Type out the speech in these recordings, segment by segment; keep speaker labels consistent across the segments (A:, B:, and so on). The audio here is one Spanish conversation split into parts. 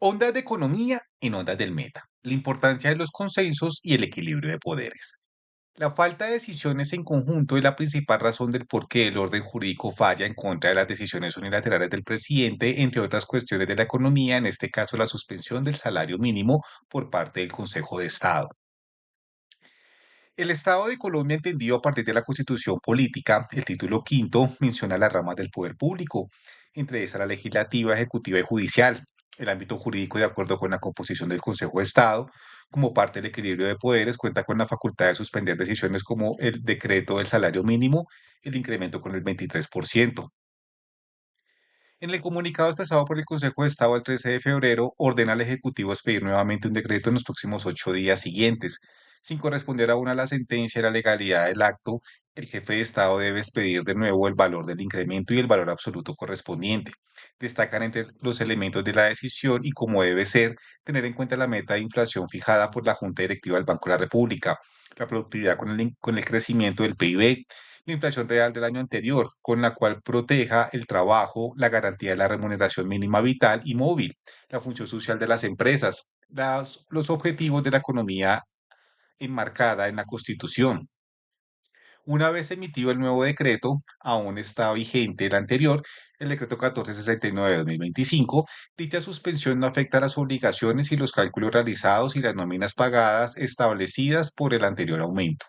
A: Ondas de economía en ondas del meta. La importancia de los consensos y el equilibrio de poderes. La falta de decisiones en conjunto es la principal razón del por qué el orden jurídico falla en contra de las decisiones unilaterales del presidente, entre otras cuestiones de la economía, en este caso la suspensión del salario mínimo por parte del Consejo de Estado. El Estado de Colombia, entendido a partir de la Constitución Política, el título quinto, menciona las ramas del poder público, entre esas la legislativa, ejecutiva y judicial. El ámbito jurídico, de acuerdo con la composición del Consejo de Estado, como parte del equilibrio de poderes, cuenta con la facultad de suspender decisiones como el decreto del salario mínimo, el incremento con el 23%. En el comunicado expresado por el Consejo de Estado el 13 de febrero, ordena al Ejecutivo expedir nuevamente un decreto en los próximos 8 días siguientes. Sin corresponder aún a la sentencia y la legalidad del acto, el jefe de Estado debe expedir de nuevo el valor del incremento y el valor absoluto correspondiente. Destacan entre los elementos de la decisión y, como debe ser, tener en cuenta la meta de inflación fijada por la Junta Directiva del Banco de la República, la productividad con el crecimiento del PIB, la inflación real del año anterior, con la cual proteja el trabajo, la garantía de la remuneración mínima vital y móvil, la función social de las empresas, los objetivos de la economía enmarcada en la Constitución. Una vez emitido el nuevo decreto, aún está vigente el anterior, el decreto 1469 de 2025. Dicha suspensión no afecta las obligaciones y los cálculos realizados y las nóminas pagadas establecidas por el anterior aumento.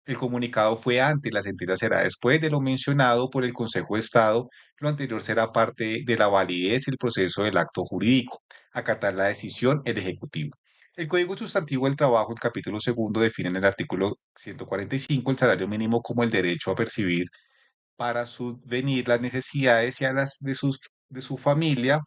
A: El comunicado fue antes, la sentencia será después de lo mencionado por el Consejo de Estado. Lo anterior será parte de la validez y el proceso del acto jurídico. Acatar la decisión el Ejecutivo. El Código Sustantivo del Trabajo, el capítulo segundo, define en el artículo 145 el salario mínimo como el derecho a percibir para subvenir las necesidades y a las de su familia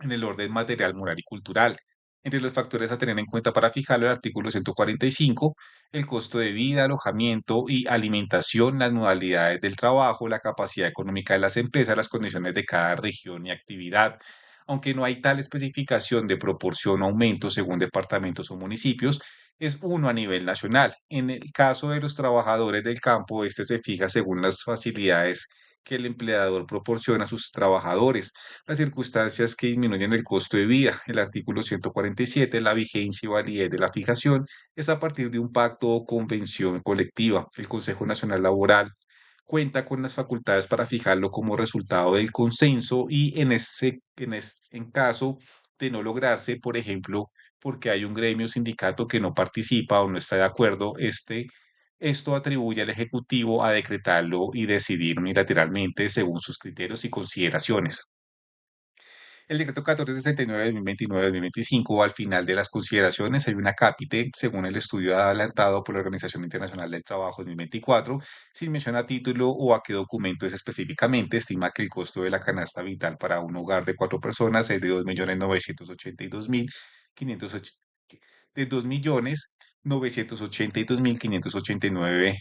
A: en el orden material, moral y cultural. Entre los factores a tener en cuenta para fijarlo, el artículo 145, el costo de vida, alojamiento y alimentación, las modalidades del trabajo, la capacidad económica de las empresas, las condiciones de cada región y actividad. Aunque no hay tal especificación de proporción o aumento según departamentos o municipios, es uno a nivel nacional. En el caso de los trabajadores del campo, este se fija según las facilidades que el empleador proporciona a sus trabajadores, las circunstancias que disminuyen el costo de vida. El artículo 147, la vigencia y validez de la fijación, es a partir de un pacto o convención colectiva. El Consejo Nacional Laboral cuenta con las facultades para fijarlo como resultado del consenso y en caso de no lograrse, por ejemplo, porque hay un gremio o sindicato que no participa o no está de acuerdo, esto atribuye al Ejecutivo a decretarlo y decidir unilateralmente según sus criterios y consideraciones. El decreto 1469 de 2029-2025, al final de las consideraciones, hay un acápite, según el estudio adelantado por la Organización Internacional del Trabajo 2024, sin mencionar título o a qué documento es específicamente, estima que el costo de la canasta vital para un hogar de 4 personas es de 2.982.500, de 2.982.589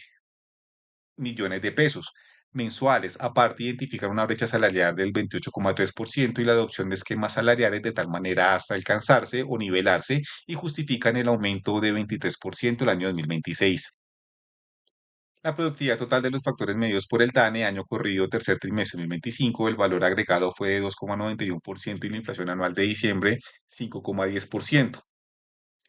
A: millones de pesos mensuales. Aparte, identificar una brecha salarial del 28,3% y la adopción de esquemas salariales de tal manera hasta alcanzarse o nivelarse y justifican el aumento de 23% el año 2026. La productividad total de los factores medidos por el DANE año corrido tercer trimestre 2025, el valor agregado fue de 2,91% y la inflación anual de diciembre 5,10%.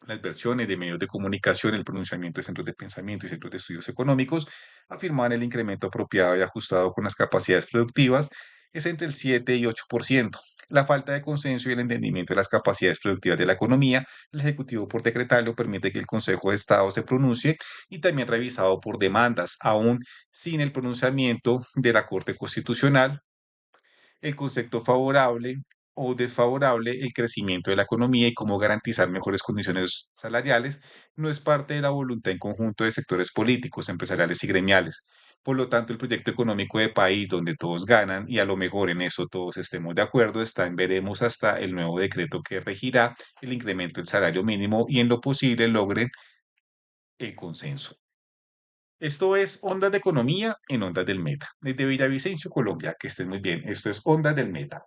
A: Las versiones de medios de comunicación, el pronunciamiento de centros de pensamiento y centros de estudios económicos afirmaban el incremento apropiado y ajustado con las capacidades productivas es entre el 7 y 8%. La falta de consenso y el entendimiento de las capacidades productivas de la economía, el Ejecutivo por decretarlo permite que el Consejo de Estado se pronuncie y también revisado por demandas, aún sin el pronunciamiento de la Corte Constitucional, el concepto favorable o desfavorable, el crecimiento de la economía y cómo garantizar mejores condiciones salariales, no es parte de la voluntad en conjunto de sectores políticos, empresariales y gremiales. Por lo tanto, el proyecto económico de país donde todos ganan y a lo mejor en eso todos estemos de acuerdo está en veremos hasta el nuevo decreto que regirá el incremento del salario mínimo y en lo posible logren el consenso. Esto es Ondas de Economía en Ondas del Meta. Desde Villavicencio, Colombia. Que estén muy bien. Esto es Ondas del Meta.